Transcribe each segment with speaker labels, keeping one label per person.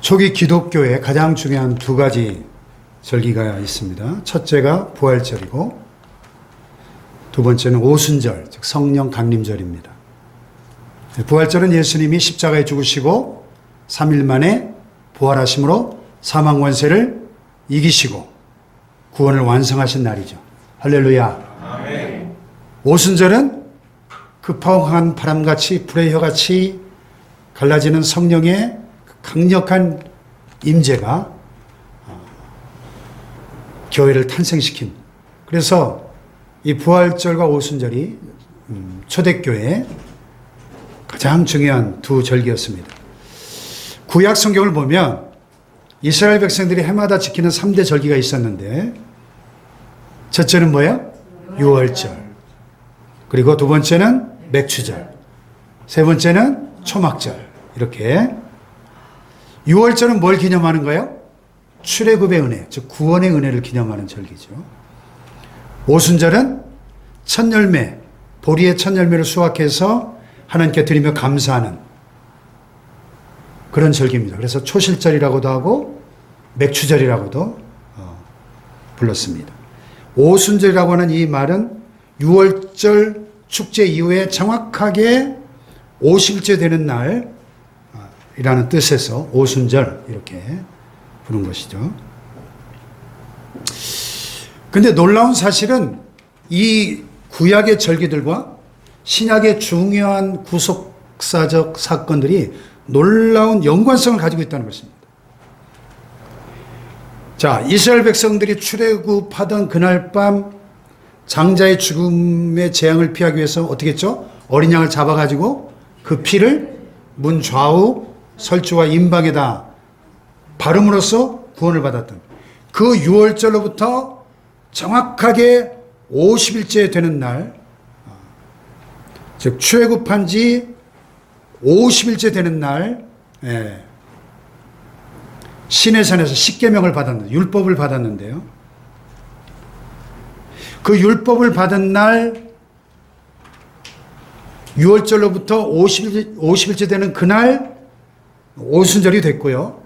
Speaker 1: 초기 기독교에 가장 중요한 두 가지 절기가 있습니다. 첫째가 부활절이고 두 번째는 오순절, 즉 성령 강림절입니다. 부활절은 예수님이 십자가에 죽으시고 3일 만에 부활하심으로 사망 권세를 이기시고 구원을 완성하신 날이죠. 할렐루야.
Speaker 2: 아멘.
Speaker 1: 오순절은 급파한 바람같이 불의 혀같이 갈라지는 성령의 강력한 임재가 교회를 탄생시킨, 그래서 이 부활절과 오순절이 초대교회의 가장 중요한 두 절기였습니다. 구약 성경을 보면 이스라엘 백성들이 해마다 지키는 3대 절기가 있었는데, 첫째는 뭐예요? 유월절. 그리고 두 번째는 맥추절. 세 번째는 초막절. 이렇게. 유월절은 뭘 기념하는 거예요? 출애굽의 은혜, 즉 구원의 은혜를 기념하는 절기죠. 오순절은 첫 열매, 보리의 첫 열매를 수확해서 하나님께 드리며 감사하는 그런 절기입니다. 그래서 초실절이라고도 하고 맥추절이라고도 불렀습니다. 오순절이라고 하는 이 말은 유월절 축제 이후에 정확하게 50일째 되는 날이라는 뜻에서 오순절 이렇게 부른 것이죠. 근데 놀라운 사실은 이 구약의 절기들과 신약의 중요한 구속사적 사건들이 놀라운 연관성을 가지고 있다는 것입니다. 자, 이스라엘 백성들이 출애굽하던 그날 밤 장자의 죽음의 재앙을 피하기 위해서 어떻게 했죠? 어린 양을 잡아가지고 그 피를 문 좌우 설주와 임방에다 바름으로써 구원을 받았던 그 유월절로부터 정확하게 50일째 되는 날, 즉 출애굽한 지 50일째 되는 날, 시내산에서 십계명을 받았는데, 율법을 받았는데요. 그 율법을 받은 날 유월절로부터 50일째 되는 그날 오순절이 됐고요.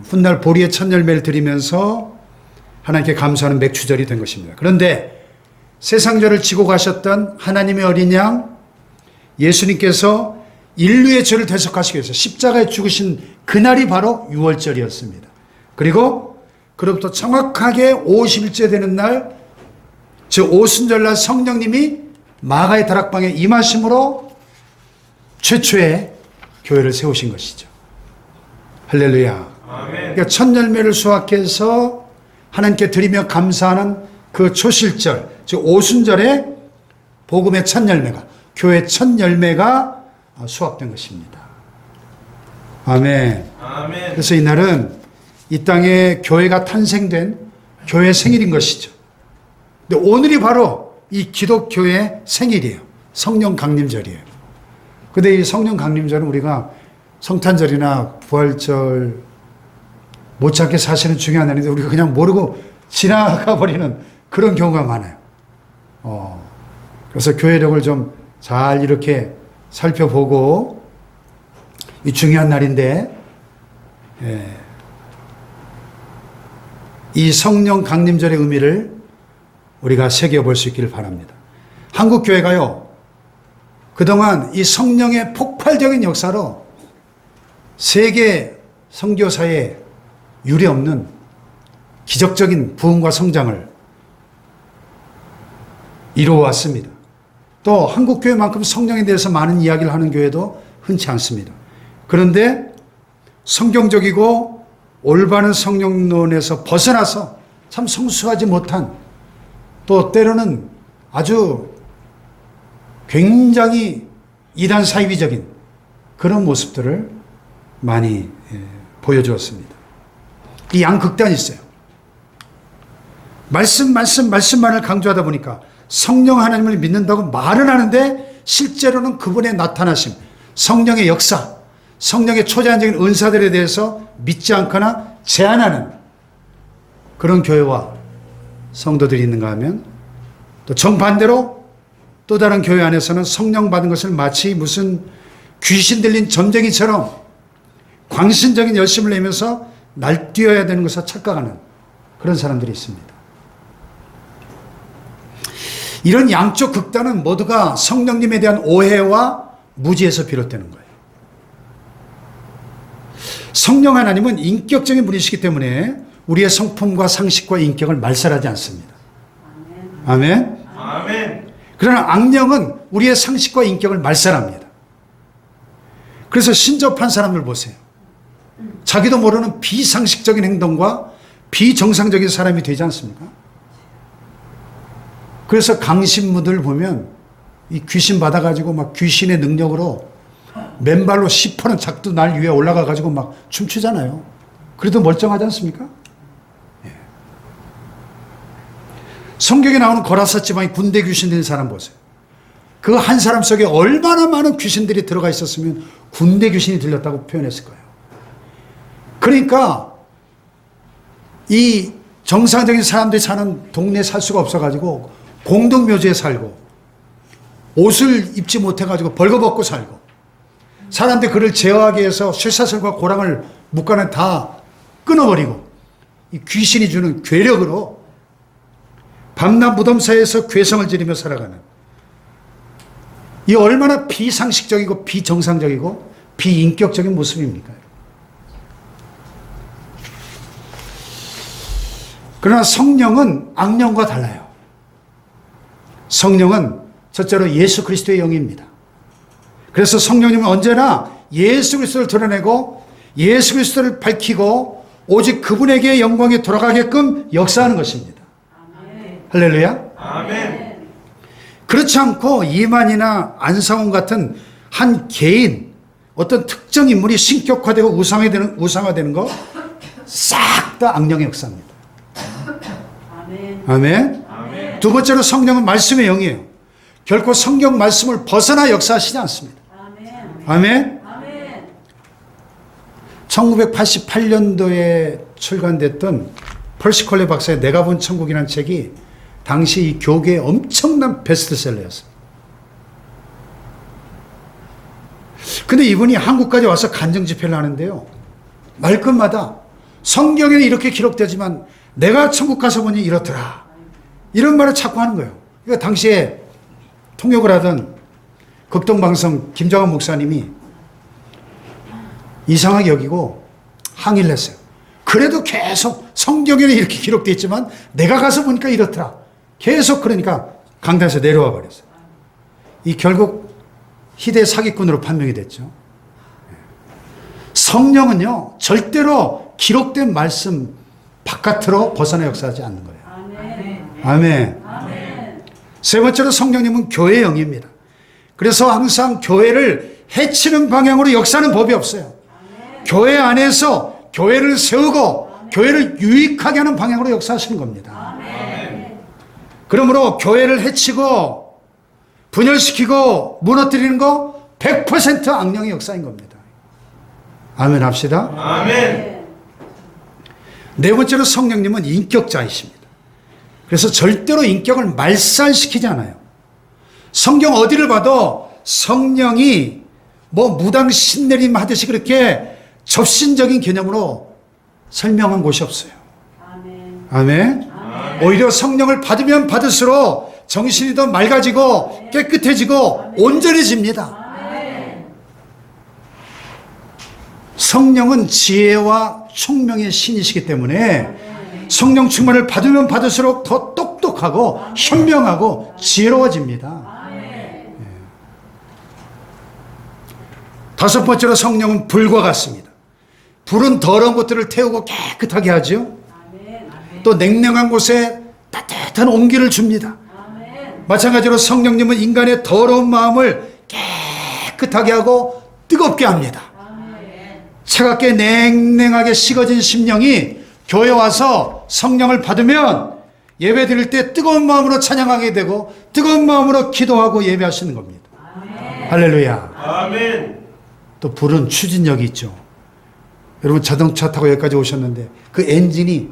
Speaker 1: 훗날 보리의 첫 열매를 드리면서 하나님께 감사하는 맥추절이 된 것입니다. 그런데 세상죄를 지고 가셨던 하나님의 어린 양 예수님께서 인류의 죄를 대속하시기 위해서 십자가에 죽으신 그날이 바로 유월절이었습니다. 그리고 그로부터 정확하게 50일째 되는 날, 즉 오순절날 성령님이 마가의 다락방에 임하심으로 최초의 교회를 세우신 것이죠. 할렐루야. 그러니까 첫 열매를 수확해서 하나님께 드리며 감사하는 그 초실절, 즉 오순절에 복음의 첫 열매가, 교회의 첫 열매가 수확된 것입니다. 아멘.
Speaker 2: 아멘.
Speaker 1: 그래서 이날은 이 땅에 교회가 탄생된 교회 생일인 것이죠. 근데 오늘이 바로 이 기독교의 생일이에요. 성령 강림절이에요. 근데 이 성령 강림절은 우리가 성탄절이나 부활절 못지않게 사실은 중요한 날인데 우리가 그냥 모르고 지나가 버리는 그런 경우가 많아요. 그래서 교회력을 좀 잘 이렇게 살펴보고, 이 중요한 날인데, 이 성령 강림절의 의미를 우리가 새겨볼 수 있기를 바랍니다. 한국 교회가요, 그동안 이 성령의 폭발적인 역사로 세계 선교사에 유례없는 기적적인 부흥과 성장을 이루어왔습니다. 또 한국 교회만큼 성령에 대해서 많은 이야기를 하는 교회도 흔치 않습니다. 그런데 성경적이고 올바른 성령론에서 벗어나서 참 성숙하지 못한, 또 때로는 아주 굉장히 이단 사이비적인 그런 모습들을 많이 보여주었습니다. 이 양극단이 있어요. 말씀만을 강조하다 보니까 성령 하나님을 믿는다고 말은 하는데 실제로는 그분의 나타나심, 성령의 역사, 성령의 초자연적인 은사들에 대해서 믿지 않거나 제한하는 그런 교회와 성도들이 있는가 하면, 또 정반대로 또 다른 교회 안에서는 성령 받은 것을 마치 무슨 귀신 들린 점쟁이처럼 광신적인 열심을 내면서 날뛰어야 되는 것을 착각하는 그런 사람들이 있습니다. 이런 양쪽 극단은 모두가 성령님에 대한 오해와 무지에서 비롯되는 거예요. 성령 하나님은 인격적인 분이시기 때문에 우리의 성품과 상식과 인격을 말살하지 않습니다. 아멘.
Speaker 2: 아멘.
Speaker 1: 그러나 악령은 우리의 상식과 인격을 말살합니다. 그래서 신접한 사람들 보세요. 자기도 모르는 비상식적인 행동과 비정상적인 사람이 되지 않습니까? 그래서 강신무들 보면 이 귀신 받아가지고 막 귀신의 능력으로 맨발로 10%는 작두 날 위에 올라가가지고 막 춤추잖아요. 그래도 멀쩡하지 않습니까? 예. 성경에 나오는 거라사 지방의 군대 귀신 된 사람 보세요. 그 한 사람 속에 얼마나 많은 귀신들이 들어가 있었으면 군대 귀신이 들렸다고 표현했을 거예요. 그러니까 이 정상적인 사람들이 사는 동네에 살 수가 없어가지고 공동묘지에 살고 옷을 입지 못해가지고 벌거벗고 살고 사람들이 그를 제어하기 위해서 쇠사슬과 고랑을 묶어는 다 끊어버리고 이 귀신이 주는 괴력으로 밤낮 무덤 사이에서 괴성을 지르며 살아가는 이 얼마나 비상식적이고 비정상적이고 비인격적인 모습입니까? 그러나 성령은 악령과 달라요. 성령은 첫째로 예수 그리스도의 영입니다. 그래서 성령님은 언제나 예수 그리스도를 드러내고 예수 그리스도를 밝히고 오직 그분에게 영광이 돌아가게끔 역사하는 것입니다. 아멘. 할렐루야.
Speaker 2: 아멘.
Speaker 1: 그렇지 않고 이만희나 안상훈 같은 한 개인 어떤 특정 인물이 신격화되고 우상화되는 거 싹 다 악령의 역사입니다. 아멘.
Speaker 2: 아멘.
Speaker 1: 두 번째로 성령은 말씀의 영이에요. 결코 성경 말씀을 벗어나 역사하시지 않습니다. 아멘.
Speaker 2: 아멘.
Speaker 1: 1988년도에 출간됐던 펄시 콜레 박사의 내가 본 천국이라는 책이 당시 이 교계의 엄청난 베스트셀러였어요. 근데 이분이 한국까지 와서 간증 집회를 하는데요. 말끝마다 성경에는 이렇게 기록되지만 내가 천국 가서 보니 이렇더라. 이런 말을 자꾸 하는 거예요. 그러니까 당시에 통역을 하던 극동방송 김정은 목사님이 이상하게 여기고 항의를 했어요. 그래도 계속 성경에는 이렇게 기록되어 있지만 내가 가서 보니까 이렇더라. 계속 그러니까 강단에서 내려와 버렸어요. 이 결국 희대 사기꾼으로 판명이 됐죠. 성령은요 절대로 기록된 말씀 바깥으로 벗어나 역사하지 않는 거예요. 아멘.
Speaker 2: 아멘.
Speaker 1: 세 번째로 성령님은 교회의 영입니다. 그래서 항상 교회를 해치는 방향으로 역사하는 법이 없어요. 교회 안에서 교회를 세우고 교회를 유익하게 하는 방향으로 역사하시는 겁니다. 그러므로 교회를 해치고 분열시키고 무너뜨리는 거 100% 악령의 역사인 겁니다. 아멘 합시다.
Speaker 2: 아멘.
Speaker 1: 네 번째로 성령님은 인격자이십니다. 그래서 절대로 인격을 말살시키지 않아요. 성경 어디를 봐도 성령이 뭐 무당 신내림 하듯이 그렇게 접신적인 개념으로 설명한 곳이 없어요. 아멘. 오히려 성령을 받으면 받을수록 정신이 더 맑아지고 깨끗해지고 온전해집니다. 성령은 지혜와 총명의 신이시기 때문에 성령 충만을 받으면 받을수록 더 똑똑하고 현명하고 지혜로워집니다. 다섯 번째로 성령은 불과 같습니다. 불은 더러운 것들을 태우고 깨끗하게 하죠. 또 냉랭한 곳에 따뜻한 온기를 줍니다. 마찬가지로 성령님은 인간의 더러운 마음을 깨끗하게 하고 뜨겁게 합니다. 차갑게 냉랭하게 식어진 심령이 교회 와서 성령을 받으면 예배 드릴 때 뜨거운 마음으로 찬양하게 되고 뜨거운 마음으로 기도하고 예배하시는 겁니다. 할렐루야.
Speaker 2: 아멘.
Speaker 1: 또 불은 추진력이 있죠. 여러분 자동차 타고 여기까지 오셨는데 그 엔진이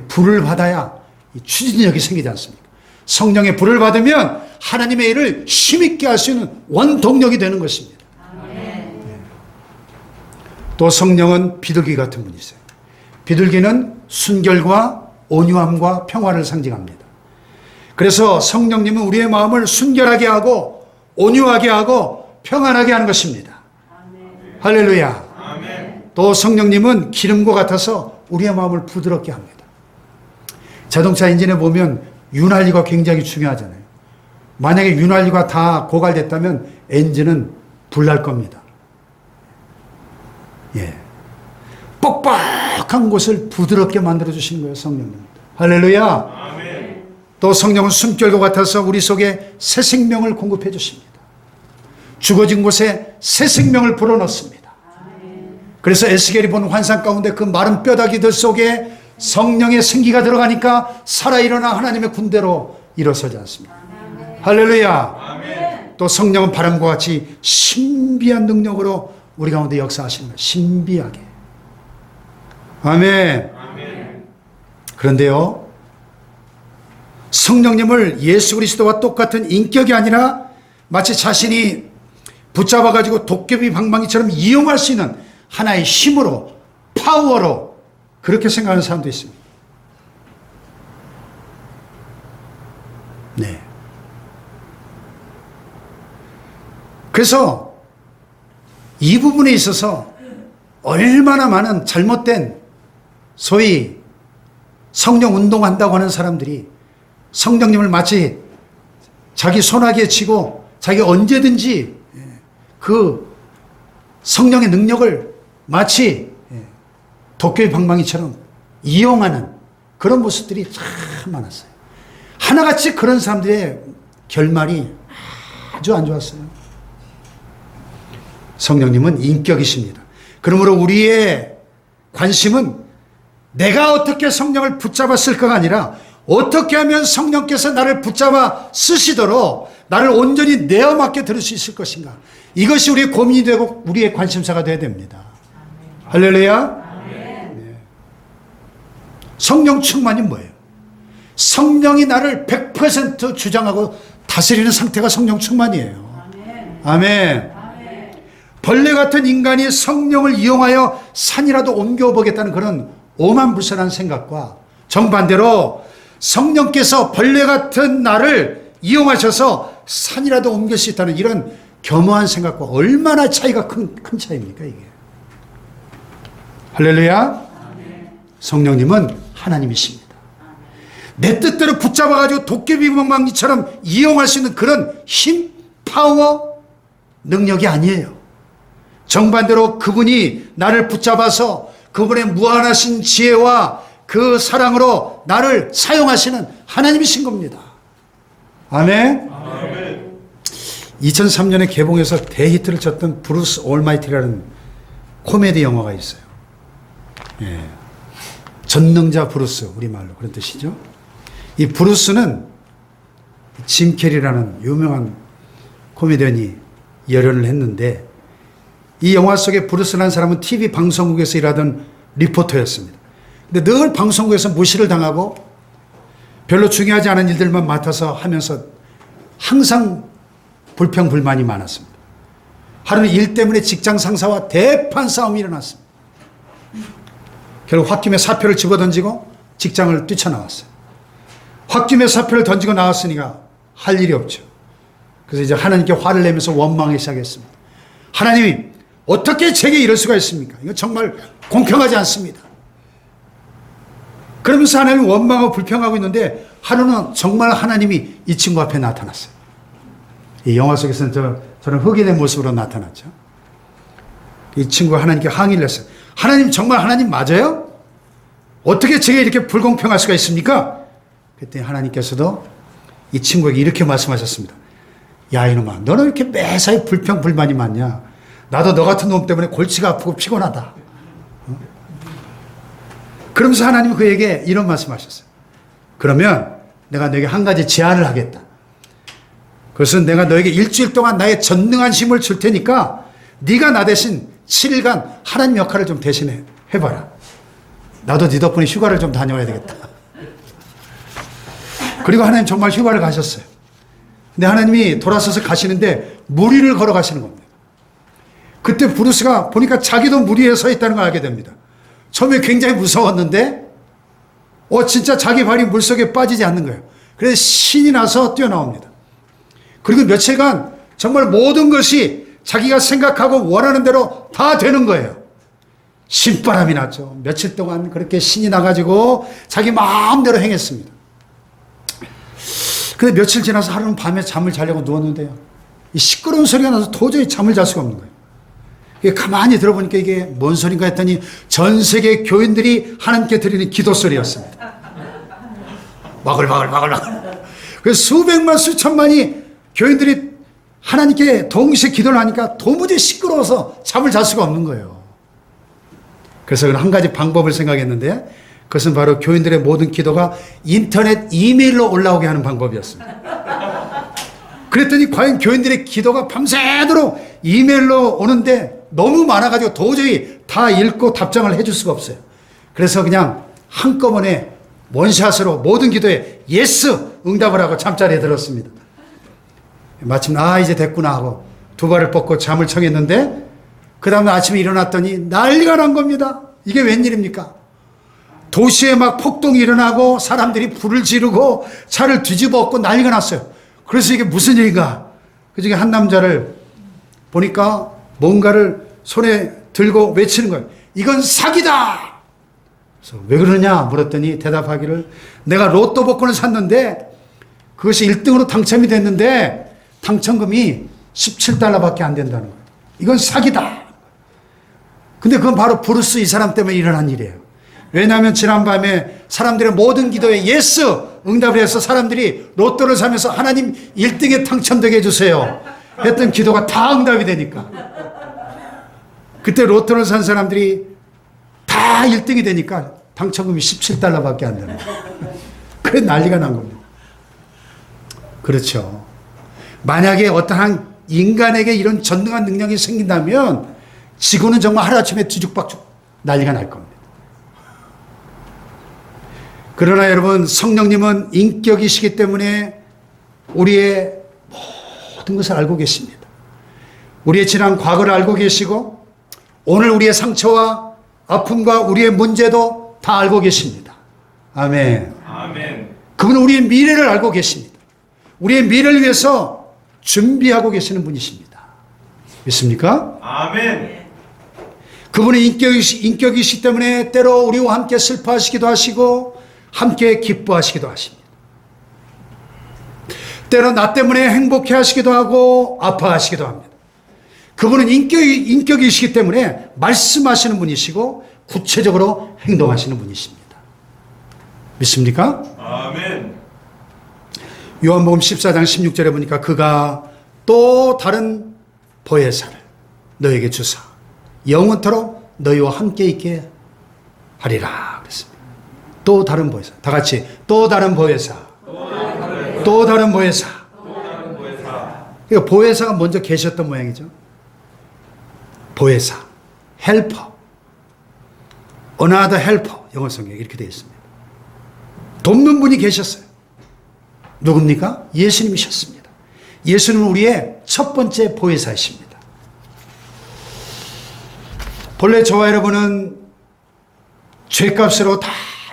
Speaker 1: 불을 받아야 추진력이 생기지 않습니까? 성령의 불을 받으면 하나님의 일을 힘있게 할 수 있는 원동력이 되는 것입니다. 또 성령은 비둘기 같은 분이세요. 비둘기는 순결과 온유함과 평화를 상징합니다. 그래서 성령님은 우리의 마음을 순결하게 하고 온유하게 하고 평안하게 하는 것입니다. 할렐루야. 또 성령님은 기름과 같아서 우리의 마음을 부드럽게 합니다. 자동차 엔진에 보면 윤활유가 굉장히 중요하잖아요. 만약에 윤활유가 다 고갈됐다면 엔진은 불날 겁니다. 예. 뻑뻑한 곳을 부드럽게 만들어 주시는 거예요, 성령님. 할렐루야. 또 성령은 숨결과 같아서 우리 속에 새 생명을 공급해 주십니다. 죽어진 곳에 새 생명을 불어넣습니다. 그래서 에스겔이 본 환상 가운데 그 마른 뼈다귀들 속에 성령의 생기가 들어가니까 살아 일어나 하나님의 군대로 일어서지 않습니다. 할렐루야. 또 성령은 바람과 같이 신비한 능력으로 우리 가운데 역사하시는 거예요. 신비하게. 아멘. 그런데요, 성령님을 예수 그리스도와 똑같은 인격이 아니라 마치 자신이 붙잡아가지고 도깨비 방망이처럼 이용할 수 있는 하나의 힘으로, 파워로 그렇게 생각하는 사람도 있습니다. 네. 그래서 이 부분에 있어서 얼마나 많은 잘못된 소위 성령 운동한다고 하는 사람들이 성령님을 마치 자기 손아귀에 치고 자기 언제든지 그 성령의 능력을 마치 도깨비 방망이처럼 이용하는 그런 모습들이 참 많았어요. 하나같이 그런 사람들의 결말이 아주 안 좋았어요. 성령님은 인격이십니다. 그러므로 우리의 관심은 내가 어떻게 성령을 붙잡았을까가 아니라 어떻게 하면 성령께서 나를 붙잡아 쓰시도록 나를 온전히 내어 맡겨 들을 수 있을 것인가. 이것이 우리의 고민이 되고 우리의 관심사가 되어야 됩니다. 할렐루야. 네. 성령 충만이 뭐예요? 성령이 나를 100% 주장하고 다스리는 상태가 성령 충만이에요. 아멘. 벌레 같은 인간이 성령을 이용하여 산이라도 옮겨보겠다는 그런 오만불선한 생각과 정반대로 성령께서 벌레 같은 나를 이용하셔서 산이라도 옮길 수 있다는 이런 겸허한 생각과 얼마나 차이가 큰 차이입니까, 이게. 할렐루야. 성령님은 하나님이십니다. 내 뜻대로 붙잡아가지고 도깨비 방망이처럼 이용할 수 있는 그런 힘, 파워, 능력이 아니에요. 정반대로 그분이 나를 붙잡아서 그분의 무한하신 지혜와 그 사랑으로 나를 사용하시는 하나님이신 겁니다. 아멘. 2003년에 개봉해서 대히트를 쳤던 브루스 올마이티라는 코미디 영화가 있어요. 예. 전능자 브루스, 우리말로 그런 뜻이죠. 이 브루스는 짐 캐리라는 유명한 코미디언이 열연을 했는데 이 영화 속에 브루스라는 사람은 TV 방송국에서 일하던 리포터였습니다. 근데 늘 방송국에서 무시를 당하고 별로 중요하지 않은 일들만 맡아서 하면서 항상 불평불만이 많았습니다. 하루는 일 때문에 직장 상사와 대판 싸움이 일어났습니다. 결국 홧김에 사표를 집어던지고 직장을 뛰쳐나왔어요. 홧김에 사표를 던지고 나왔으니까 할 일이 없죠. 그래서 이제 하나님께 화를 내면서 원망하기 시작했습니다. 하나님이 어떻게 제게 이럴 수가 있습니까? 이거 정말 공평하지 않습니다. 그러면서 하나님이 원망하고 불평하고 있는데 하루는 정말 하나님이 이 친구 앞에 나타났어요. 이 영화 속에서는 저는 흑인의 모습으로 나타났죠. 이 친구가 하나님께 항의를 했어요. 하나님 정말 하나님 맞아요? 어떻게 제게 이렇게 불공평할 수가 있습니까? 그때 하나님께서도 이 친구에게 이렇게 말씀하셨습니다. 야 이놈아, 너는 이렇게 매사에 불평불만이 많냐? 나도 너 같은 놈 때문에 골치가 아프고 피곤하다. 그러면서 하나님은 그에게 이런 말씀하셨어요. 그러면 내가 너에게 한 가지 제안을 하겠다. 그것은 내가 너에게 일주일 동안 나의 전능한 힘을 줄 테니까 네가 나 대신 7일간 하나님 역할을 좀 대신해 해봐라. 나도 네 덕분에 휴가를 좀 다녀와야 되겠다. 그리고 하나님 정말 휴가를 가셨어요. 근데 하나님이 돌아서서 가시는데 무리를 걸어가시는 겁니다. 그때 브루스가 보니까 자기도 물 위에 서 있다는 걸 알게 됩니다. 처음에 굉장히 무서웠는데 진짜 자기 발이 물속에 빠지지 않는 거예요. 그래서 신이 나서 뛰어나옵니다. 그리고 며칠간 정말 모든 것이 자기가 생각하고 원하는 대로 다 되는 거예요. 신바람이 났죠. 며칠 동안 그렇게 신이 나가지고 자기 마음대로 행했습니다. 근데 며칠 지나서 하루는 밤에 잠을 자려고 누웠는데요. 이 시끄러운 소리가 나서 도저히 잠을 잘 수가 없는 거예요. 이게 가만히 들어보니까 이게 뭔 소린가 했더니 전 세계 교인들이 하나님께 드리는 기도 소리였습니다. 와글와글와글와글. 그래서 수백만 수천만이 교인들이 하나님께 동시에 기도를 하니까 도무지 시끄러워서 잠을 잘 수가 없는 거예요. 그래서 한 가지 방법을 생각했는데 그것은 바로 교인들의 모든 기도가 인터넷 이메일로 올라오게 하는 방법이었습니다. 그랬더니 과연 교인들의 기도가 밤새도록 이메일로 오는데 너무 많아가지고 도저히 다 읽고 답장을 해줄 수가 없어요. 그래서 그냥 한꺼번에 원샷으로 모든 기도에 예스 응답을 하고 잠자리에 들었습니다. 마침 이제 됐구나 하고 두 발을 뻗고 잠을 청했는데 그 다음날 아침에 일어났더니 난리가 난 겁니다. 이게 웬일입니까? 도시에 막 폭동이 일어나고 사람들이 불을 지르고 차를 뒤집어 엎고 난리가 났어요. 그래서 이게 무슨 일인가? 그중에 한 남자를 보니까 뭔가를 손에 들고 외치는 거예요. 이건 사기다! 그래서 왜 그러냐 물었더니 대답하기를 내가 로또 복권을 샀는데 그것이 1등으로 당첨이 됐는데 당첨금이 17달러밖에 안 된다는 거예요. 이건 사기다. 근데 그건 바로 브루스 이 사람 때문에 일어난 일이에요. 왜냐하면 지난밤에 사람들의 모든 기도에 예스 응답을 해서 사람들이 로또를 사면서 하나님 1등에 당첨되게 해주세요 했던 기도가 다 응답이 되니까 그때 로또를 산 사람들이 다 1등이 되니까 당첨금이 17달러밖에 안 되는 거예요. 그래 난리가 난 겁니다. 그렇죠. 만약에 어떠한 인간에게 이런 전능한 능력이 생긴다면 지구는 정말 하루아침에 뒤죽박죽 난리가 날 겁니다. 그러나 여러분 성령님은 인격이시기 때문에 우리의 모든 것을 알고 계십니다. 우리의 지난 과거를 알고 계시고 오늘 우리의 상처와 아픔과 우리의 문제도 다 알고 계십니다. 아멘.
Speaker 2: 아멘.
Speaker 1: 그분은 우리의 미래를 알고 계십니다. 우리의 미래를 위해서 준비하고 계시는 분이십니다. 믿습니까?
Speaker 2: 아멘.
Speaker 1: 그분은 인격이시기 때문에 때로 우리와 함께 슬퍼하시기도 하시고 함께 기뻐하시기도 하십니다. 때로 나 때문에 행복해 하시기도 하고 아파하시기도 합니다. 그분은 인격이시기 때문에 말씀하시는 분이시고 구체적으로 행동하시는 분이십니다. 믿습니까?
Speaker 2: 아멘.
Speaker 1: 요한복음 14장 16절에 보니까 그가 또 다른 보혜사를 너에게 주사 영원토록 너희와 함께 있게 하리라 그랬습니다. 또 다른 보혜사. 다 같이 또 다른 보혜사. 또 다른 보혜사. 그러니까 보혜사가 먼저 계셨던 모양이죠. 보혜사. 헬퍼. Another helper. 영어 성경에 이렇게 되어 있습니다. 돕는 분이 계셨어요. 누굽니까? 예수님이셨습니다. 예수님은 우리의 첫 번째 보혜사이십니다. 본래 저와 여러분은 죄값으로 다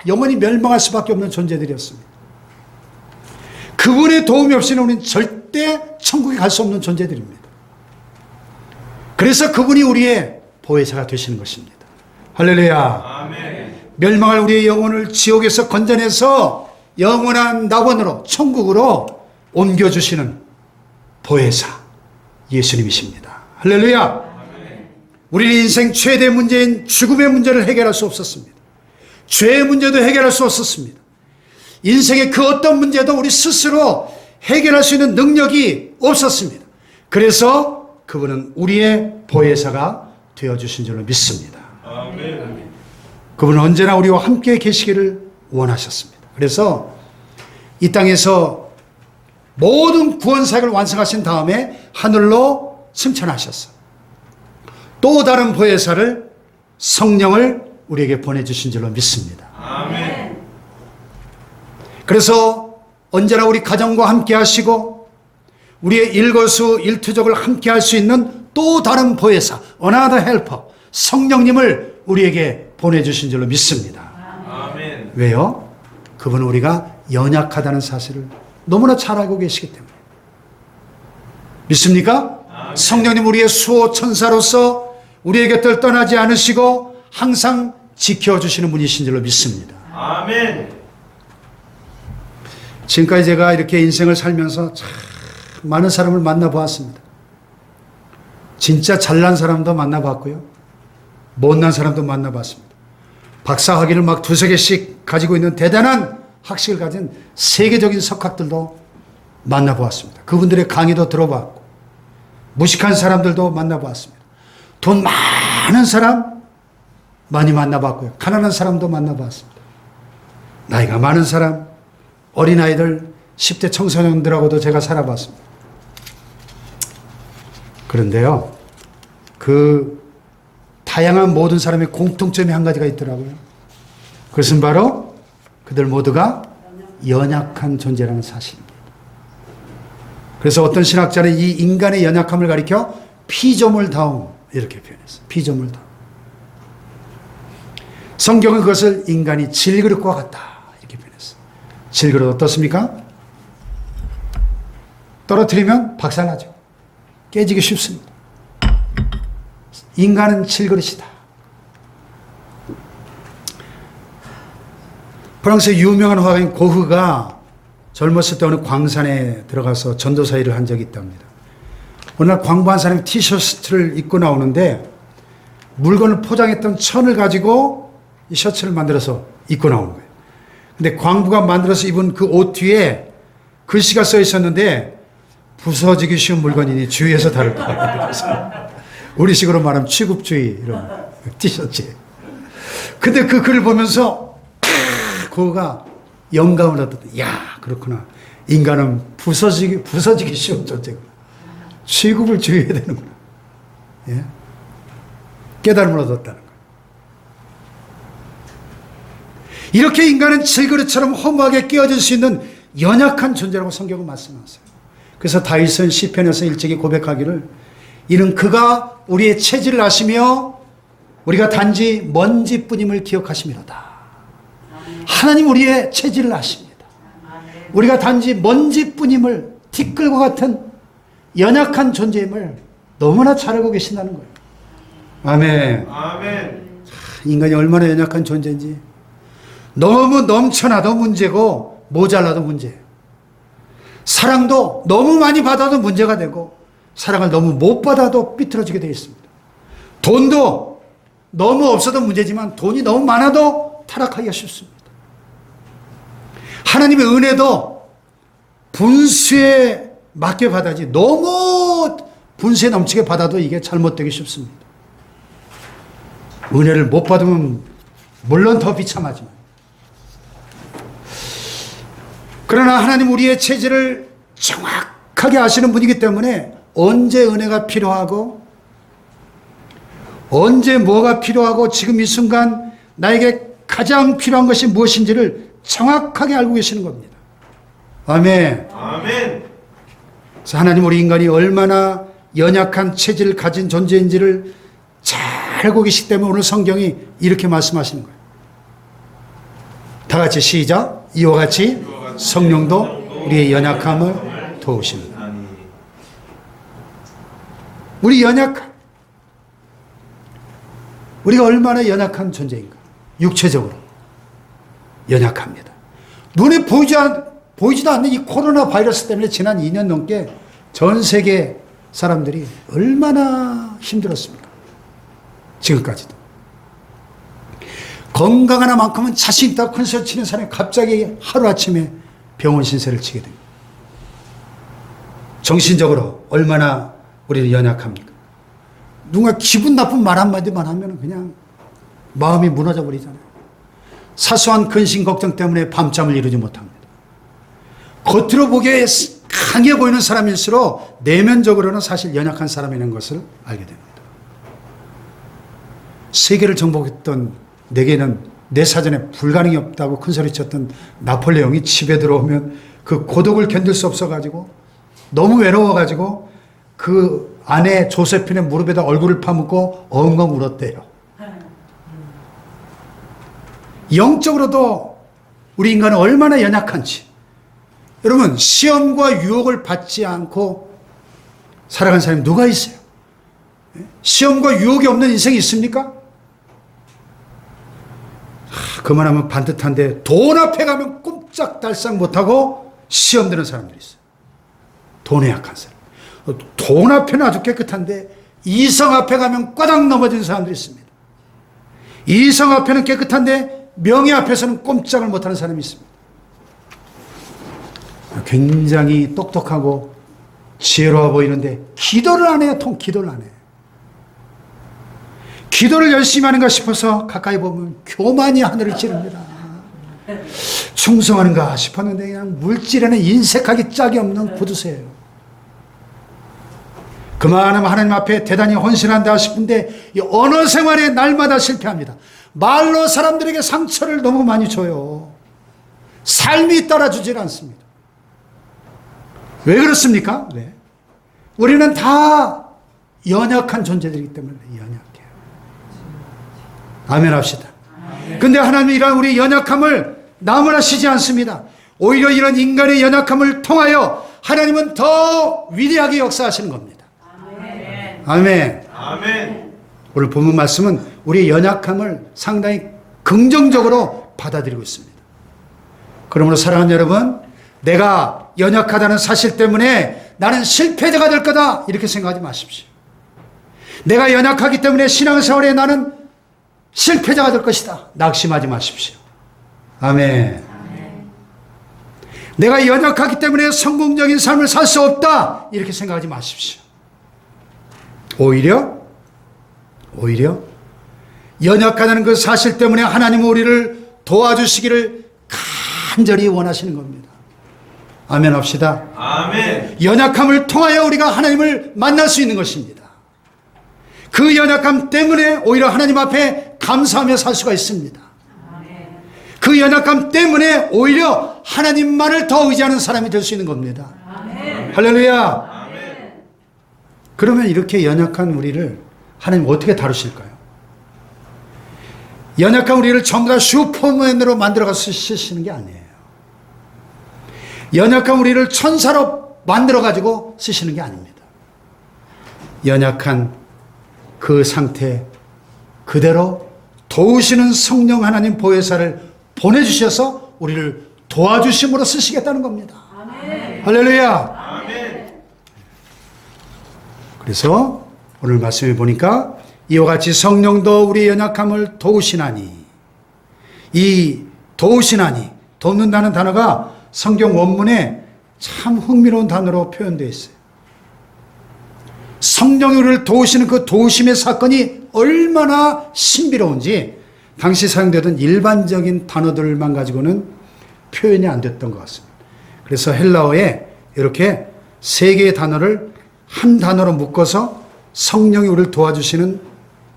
Speaker 1: 영원히 멸망할 수밖에 없는 존재들이었습니다. 그분의 도움이 없이는 우리는 절대 천국에 갈 수 없는 존재들입니다. 그래서 그분이 우리의 보혜사가 되시는 것입니다. 할렐루야.
Speaker 2: 아멘.
Speaker 1: 멸망할 우리의 영혼을 지옥에서 건져내서 영원한 낙원으로 천국으로 옮겨주시는 보혜사 예수님이십니다. 할렐루야. 우리는 인생 최대 문제인 죽음의 문제를 해결할 수 없었습니다. 죄의 문제도 해결할 수 없었습니다. 인생의 그 어떤 문제도 우리 스스로 해결할 수 있는 능력이 없었습니다. 그래서 그분은 우리의 보혜사가 되어주신 줄로 믿습니다.
Speaker 2: 아멘.
Speaker 1: 그분은 언제나 우리와 함께 계시기를 원하셨습니다. 그래서 이 땅에서 모든 구원사역을 완성하신 다음에 하늘로 승천하셨어요. 또 다른 보혜사를 성령을 우리에게 보내주신 줄로 믿습니다.
Speaker 2: 아멘.
Speaker 1: 그래서 언제나 우리 가정과 함께 하시고 우리의 일거수 일투족을 함께 할 수 있는 또 다른 보혜사, another helper, 성령님을 우리에게 보내주신 줄로 믿습니다.
Speaker 2: 아멘.
Speaker 1: 왜요? 그분은 우리가 연약하다는 사실을 너무나 잘 알고 계시기 때문에. 믿습니까?
Speaker 2: 아멘.
Speaker 1: 성령님 우리의 수호 천사로서 우리의 곁을 떠나지 않으시고 항상 지켜주시는 분이신 줄로 믿습니다.
Speaker 2: 아멘.
Speaker 1: 지금까지 제가 이렇게 인생을 살면서 참 많은 사람을 만나보았습니다. 진짜 잘난 사람도 만나봤고요. 못난 사람도 만나봤습니다. 박사 학위를 막 두세 개씩 가지고 있는 대단한 학식을 가진 세계적인 석학들도 만나보았습니다. 그분들의 강의도 들어봤고 무식한 사람들도 만나보았습니다. 돈 많은 사람 많이 만나봤고요. 가난한 사람도 만나봤습니다. 나이가 많은 사람, 어린아이들, 10대 청소년들하고도 제가 살아봤습니다. 그런데요, 그 다양한 모든 사람의 공통점이 한 가지가 있더라고요. 그것은 바로 그들 모두가 연약한 존재라는 사실입니다. 그래서 어떤 신학자는 이 인간의 연약함을 가리켜 피조물다움 이렇게 표현했어요. 피조물다움. 성경은 그것을 인간이 질그릇과 같다 이렇게 표현했어요. 질그릇 어떻습니까? 떨어뜨리면 박살나죠. 깨지기 쉽습니다. 인간은 질그릇이다. 프랑스의 유명한 화가인 고흐가 젊었을 때 어느 광산에 들어가서 전도사 일을 한 적이 있답니다. 어느 날 광부한 사람이 티셔츠를 입고 나오는데 물건을 포장했던 천을 가지고 이 셔츠를 만들어서 입고 나오는 거예요. 근데 광부가 만들어서 입은 그 옷 뒤에 글씨가 써 있었는데 부서지기 쉬운 물건이니 주의해서 다룰 거예요. 우리식으로 말하면 취급주의 이런 티셔츠. 근데 그 글을 보면서 그가 영감을 얻었다. 야, 그렇구나. 인간은 부서지기 쉬운 존재구나. 취급을 주의해야 되는구나. 예? 깨달음을 얻었다는 거예요. 이렇게 인간은 질그릇처럼 허무하게 끼어질 수 있는 연약한 존재라고 성경은 말씀하세요. 그래서 다윗은 시편에서 일찍이 고백하기를 이는 그가 우리의 체질을 아시며 우리가 단지 먼지뿐임을 기억하심이로다. 하나님 우리의 체질을 아십니다. 우리가 단지 먼지뿐임을 티끌과 같은 연약한 존재임을 너무나 잘 알고 계신다는 거예요. 아멘.
Speaker 2: 아멘.
Speaker 1: 인간이 얼마나 연약한 존재인지 너무 넘쳐나도 문제고 모자라도 문제예요. 사랑도 너무 많이 받아도 문제가 되고 사랑을 너무 못 받아도 삐뚤어지게 되어 있습니다. 돈도 너무 없어도 문제지만 돈이 너무 많아도 타락하기가 쉽습니다. 하나님의 은혜도 분수에 맞게 받아지 너무 분수에 넘치게 받아도 이게 잘못되기 쉽습니다. 은혜를 못 받으면 물론 더 비참하지만 그러나 하나님 우리의 체질을 정확하게 아시는 분이기 때문에 언제 은혜가 필요하고 언제 뭐가 필요하고 지금 이 순간 나에게 가장 필요한 것이 무엇인지를 정확하게 알고 계시는 겁니다. 아멘.
Speaker 2: 아멘.
Speaker 1: 그래서 하나님 우리 인간이 얼마나 연약한 체질을 가진 존재인지를 잘 알고 계시기 때문에 오늘 성경이 이렇게 말씀하시는 거예요. 다 같이 시작. 이와 같이 성령도 우리의 연약함을 도우십니다. 우리 우리가 얼마나 연약한 존재인가. 육체적으로 연약합니다. 눈에 보이지도 않는 이 코로나 바이러스 때문에 지난 2년 넘게 전 세계 사람들이 얼마나 힘들었습니까? 지금까지도. 건강하나 만큼은 자신 있다고 큰 소리 치는 사람이 갑자기 하루아침에 병원 신세를 치게 됩니다. 정신적으로 얼마나 우리는 연약합니까? 누가 기분 나쁜 말 한마디만 하면 그냥 마음이 무너져 버리잖아요. 사소한 근심 걱정 때문에 밤잠을 이루지 못합니다. 겉으로 보기에 강해 보이는 사람일수록 내면적으로는 사실 연약한 사람이라는 것을 알게 됩니다. 세계를 정복했던 내게는 내 사전에 불가능이 없다고 큰소리쳤던 나폴레옹이 집에 들어오면 그 고독을 견딜 수 없어가지고 너무 외로워가지고 그 아내 조세핀의 무릎에다 얼굴을 파묻고 엉엉 울었대요. 영적으로도 우리 인간은 얼마나 연약한지. 여러분, 시험과 유혹을 받지 않고 살아간 사람이 누가 있어요? 시험과 유혹이 없는 인생이 있습니까? 그만하면 반듯한데 돈 앞에 가면 꼼짝달싹 못하고 시험 드는 사람들이 있어요. 돈에 약한 사람. 돈 앞에는 아주 깨끗한데 이성 앞에 가면 꽈당 넘어지는 사람들이 있습니다. 이성 앞에는 깨끗한데 명예 앞에서는 꼼짝을 못하는 사람이 있습니다. 굉장히 똑똑하고 지혜로워 보이는데 기도를 안 해요. 기도를 안 해요. 기도를 열심히 하는가 싶어서 가까이 보면 교만이 하늘을 찌릅니다. 충성하는가 싶었는데 그냥 물질에는 인색하기 짝이 없는 구두쇠예요. 그만하면 하나님 앞에 대단히 헌신한다 싶은데 이 언어 생활에 날마다 실패합니다. 말로 사람들에게 상처를 너무 많이 줘요. 삶이 따라주질 않습니다. 왜 그렇습니까? 왜? 우리는 다 연약한 존재들이기 때문에 연약해요. 아멘 합시다. 근데 하나님이 이런 우리 연약함을 나무라시지 않습니다. 오히려 이런 인간의 연약함을 통하여 하나님은 더 위대하게 역사하시는 겁니다. 아멘.
Speaker 2: 아멘.
Speaker 1: 오늘 본문 말씀은 우리의 연약함을 상당히 긍정적으로 받아들이고 있습니다. 그러므로 사랑하는 여러분, 내가 연약하다는 사실 때문에 나는 실패자가 될 거다 이렇게 생각하지 마십시오. 내가 연약하기 때문에 신앙생활에 나는 실패자가 될 것이다 낙심하지 마십시오. 아멘. 내가 연약하기 때문에 성공적인 삶을 살 수 없다 이렇게 생각하지 마십시오. 오히려 연약하다는 그 사실 때문에 하나님은 우리를 도와주시기를 간절히 원하시는 겁니다. 아멘 합시다.
Speaker 2: 아멘.
Speaker 1: 연약함을 통하여 우리가 하나님을 만날 수 있는 것입니다. 그 연약함 때문에 오히려 하나님 앞에 감사하며 살 수가 있습니다. 그 연약함 때문에 오히려 하나님만을 더 의지하는 사람이 될 수 있는 겁니다. 할렐루야. 그러면 이렇게 연약한 우리를 하나님 어떻게 다루실까요? 연약한 우리를 전부 다 슈퍼맨으로 만들어가서 쓰시는 게 아니에요. 연약한 우리를 천사로 만들어가지고 쓰시는 게 아닙니다. 연약한 그 상태 그대로 도우시는 성령 하나님 보혜사를 보내주셔서 우리를 도와주심으로 쓰시겠다는 겁니다. 아멘. 할렐루야.
Speaker 2: 아멘.
Speaker 1: 그래서 오늘 말씀에 보니까 이와 같이 성령도 우리의 연약함을 도우시나니, 이 도우시나니, 돕는다는 단어가 성경 원문에 참 흥미로운 단어로 표현되어 있어요. 성령이 우리를 도우시는 그 도우심의 사건이 얼마나 신비로운지 당시 사용되던 일반적인 단어들만 가지고는 표현이 안 됐던 것 같습니다. 그래서 헬라어에 이렇게 세 개의 단어를 한 단어로 묶어서 성령이 우리를 도와주시는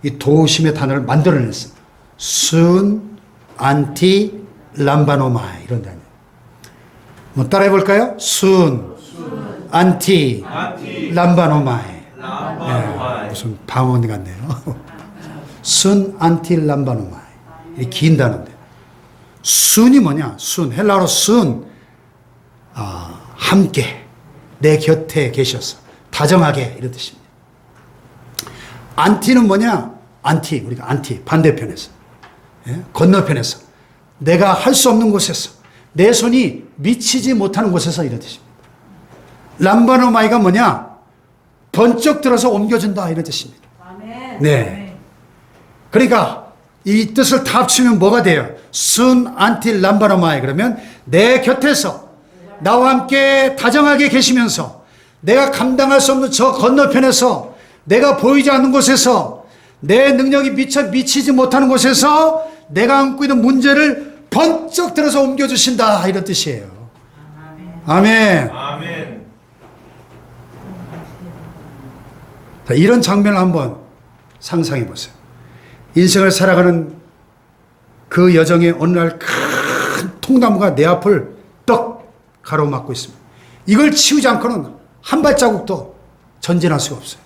Speaker 1: 이 도우심의 단어를 만들어냈습니다. 순, 안티, 람바노마이 이런 단어. 뭐 따라해 볼까요? 순, 안티, 람바노마이. 네, 무슨 방언 같네요. 순, 안티, 람바노마이. 이 긴 단어인데. 순이 뭐냐? 순, 헬라어로 순, 함께, 내 곁에 계셔서, 다정하게 이런 뜻입니다. 안티는 뭐냐? 안티, 우리가 안티, 반대편에서, 예? 건너편에서, 내가 할 수 없는 곳에서, 내 손이 미치지 못하는 곳에서 이런 뜻입니다. 람바노마이가 뭐냐? 번쩍 들어서 옮겨준다 이런 뜻입니다. 네. 그러니까 이 뜻을 다 합치면 뭐가 돼요? 순, 안티, 람바노마이 그러면 내 곁에서 나와 함께 다정하게 계시면서 내가 감당할 수 없는 저 건너편에서 내가 보이지 않는 곳에서 내 능력이 미치지 못하는 곳에서 내가 안고 있는 문제를 번쩍 들어서 옮겨주신다 이런 뜻이에요. 아멘.
Speaker 2: 아멘.
Speaker 1: 자, 이런 장면을 한번 상상해 보세요. 인생을 살아가는 그 여정에 어느 날 큰 통나무가 내 앞을 떡 가로막고 있습니다. 이걸 치우지 않고는 한 발자국도 전진할 수가 없어요.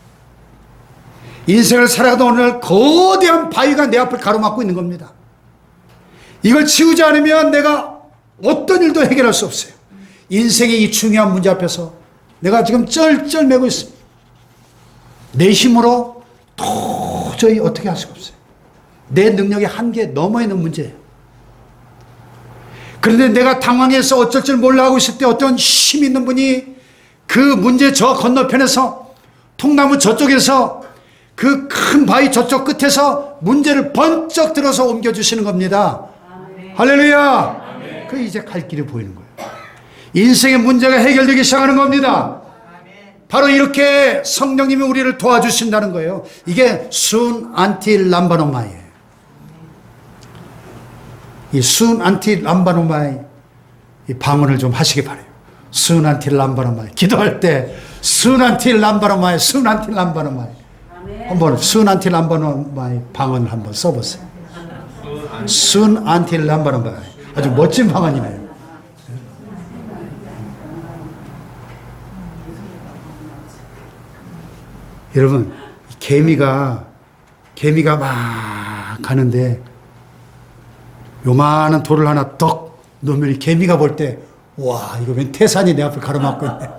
Speaker 1: 인생을 살아가던 어느 날 거대한 바위가 내 앞을 가로막고 있는 겁니다. 이걸 치우지 않으면 내가 어떤 일도 해결할 수 없어요. 인생의 이 중요한 문제 앞에서 내가 지금 쩔쩔매고 있습니다. 내 힘으로 도저히 어떻게 할 수가 없어요. 내 능력의 한계에 넘어 있는 문제예요. 그런데 내가 당황해서 어쩔 줄 몰라 하고 있을 때 어떤 힘 있는 분이 그 문제 저 건너편에서 통나무 저쪽에서 그 큰 바위 저쪽 끝에서 문제를 번쩍 들어서 옮겨주시는 겁니다. 아멘. 할렐루야. 아멘. 그 이제 갈 길이 보이는 거예요. 인생의 문제가 해결되기 시작하는 겁니다. 바로 이렇게 성령님이 우리를 도와주신다는 거예요. 이게 순 안티 람바노마예요. 이 순 안티 람바노마의 이 방언을 좀 하시기 바래요. 순 안티 람바노마의 기도할 때 순 안티 람바노마의 순 안티 람바노마의 한번 순 안티 람바노마의 방언을 한번 써보세요. 순 안티 람바노마의 아주 멋진 방언이네요. 여러분, 개미가 막 가는데 요만한 돌을 하나 덕 놓으면 개미가 볼 때, 와, 이거 웬 태산이 내 앞을 가로막고 있네.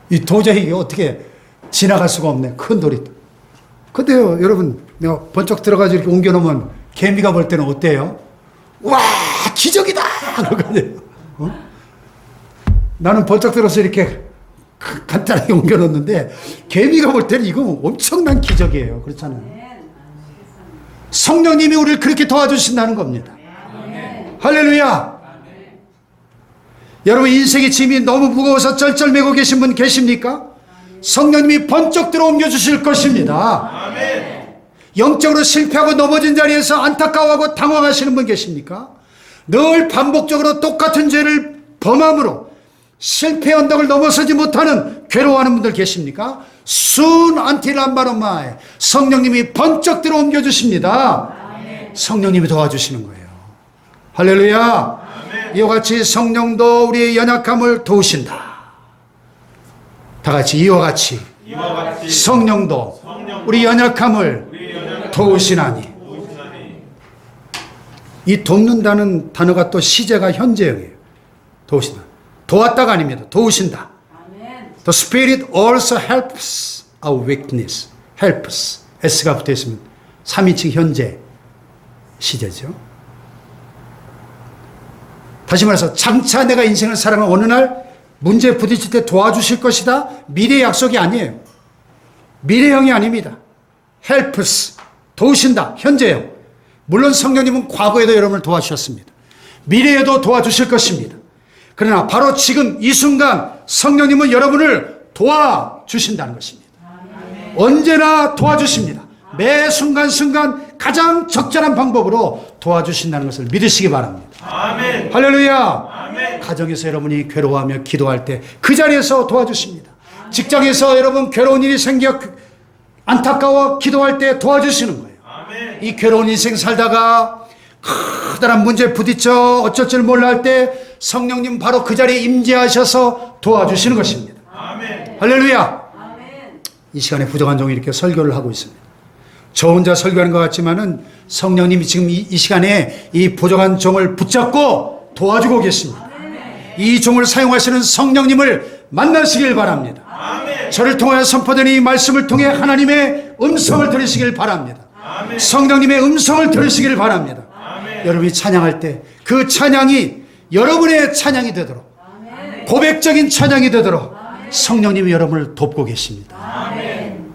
Speaker 1: 이 도저히 이게 어떻게 지나갈 수가 없네. 큰 돌이. 근데요, 여러분, 내가 번쩍 들어가서 이렇게 옮겨놓으면 개미가 볼 때는 어때요? 와, 기적이다! 그러거든요. 나는 번쩍 들어서 이렇게 간단하게 옮겨놓는데 개미가 볼 때는 이거 엄청난 기적이에요. 그렇잖아요. 성령님이 우리를 그렇게 도와주신다는 겁니다. 할렐루야. 여러분, 인생의 짐이 너무 무거워서 쩔쩔매고 계신 분 계십니까? 성령님이 번쩍 들어 옮겨주실 것입니다. 영적으로 실패하고 넘어진 자리에서 안타까워하고 당황하시는 분 계십니까? 늘 반복적으로 똑같은 죄를 범함으로 실패 언덕을 넘어서지 못하는 괴로워하는 분들 계십니까? 순 안티람바노마에 성령님이 번쩍 들어 옮겨주십니다. 성령님이 도와주시는 거예요. 할렐루야. 이와 같이 성령도 우리의 연약함을 도우신다. 다 같이 이와 같이 성령도 우리 연약함을 도우시나니. 이 돕는다는 단어가 또 시제가 현재형이에요. 도우신다. 도왔다가 아닙니다. 도우신다. The Spirit also helps our weakness. helps. S가 붙어 있으면 3인칭 현재 시제죠. 다시 말해서 장차 내가 인생을 살아가는 어느 날 문제에 부딪힐 때 도와주실 것이다. 미래 약속이 아니에요. 미래형이 아닙니다. helps. 도우신다. 현재형. 물론 성령님은 과거에도 여러분을 도와주셨습니다. 미래에도 도와주실 것입니다. 그러나 바로 지금 이 순간 성령님은 여러분을 도와주신다는 것입니다. 언제나 도와주십니다. 매 순간순간 가장 적절한 방법으로 도와주신다는 것을 믿으시기 바랍니다. 아멘. 할렐루야. 아멘. 가정에서 여러분이 괴로워하며 기도할 때 그 자리에서 도와주십니다. 아멘. 직장에서 여러분 괴로운 일이 생겨 안타까워 기도할 때 도와주시는 거예요. 아멘. 이 괴로운 인생 살다가 커다란 문제에 부딪혀 어쩔 줄 몰라 할 때 성령님 바로 그 자리에 임재하셔서 도와주시는 것입니다. 아멘. 할렐루야. 아멘. 이 시간에 부족한 종이 이렇게 설교를 하고 있습니다. 저 혼자 설교하는 것 같지만은 성령님이 지금 이 시간에 이 부족한 종을 붙잡고 도와주고 계십니다. 아멘. 이 종을 사용하시는 성령님을 만나시길 바랍니다. 아멘. 저를 통하여 선포되는 이 말씀을 통해 하나님의 음성을 들으시길 바랍니다. 아멘. 성령님의 음성을 들으시길 바랍니다. 아멘. 여러분이 찬양할 때 그 찬양이 여러분의 찬양이 되도록, 아멘. 고백적인 찬양이 되도록, 아멘. 성령님이 여러분을 돕고 계십니다. 아멘.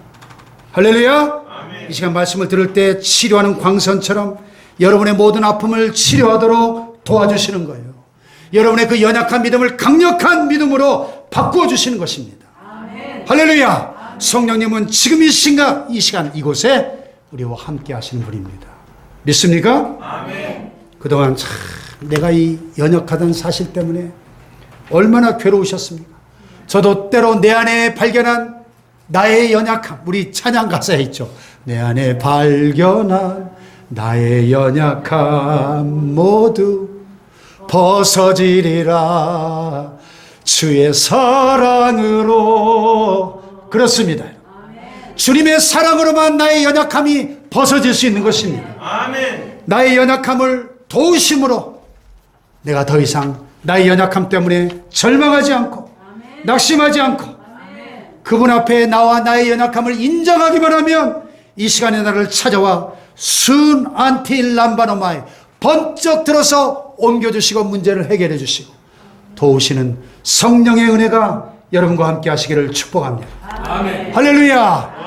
Speaker 1: 할렐루야. 아멘. 이 시간 말씀을 들을 때 치료하는 광선처럼 여러분의 모든 아픔을 치료하도록 도와주시는 거예요. 여러분의 그 연약한 믿음을 강력한 믿음으로 바꾸어 주시는 것입니다. 아멘. 할렐루야. 아멘. 성령님은 지금 이 시간 이곳에 우리와 함께 하시는 분입니다. 믿습니까? 아멘. 그동안 참 내가 이 연약하다는 사실 때문에 얼마나 괴로우셨습니까? 저도 때로 내 안에 발견한 나의 연약함, 우리 찬양 가사에 있죠. 내 안에 발견한 나의 연약함 모두 벗어지리라 주의 사랑으로. 그렇습니다. 주님의 사랑으로만 나의 연약함이 벗어질 수 있는 것입니다.
Speaker 2: 아멘.
Speaker 1: 나의 연약함을 도우심으로 내가 더 이상 나의 연약함 때문에 절망하지 않고 낙심하지 않고 그분 앞에 나와 나의 연약함을 인정하기만 하면 이 시간에 나를 찾아와 순 안티 람바노마에 번쩍 들어서 옮겨주시고 문제를 해결해 주시고 도우시는 성령의 은혜가 여러분과 함께 하시기를 축복합니다.
Speaker 2: 아멘.
Speaker 1: 할렐루야.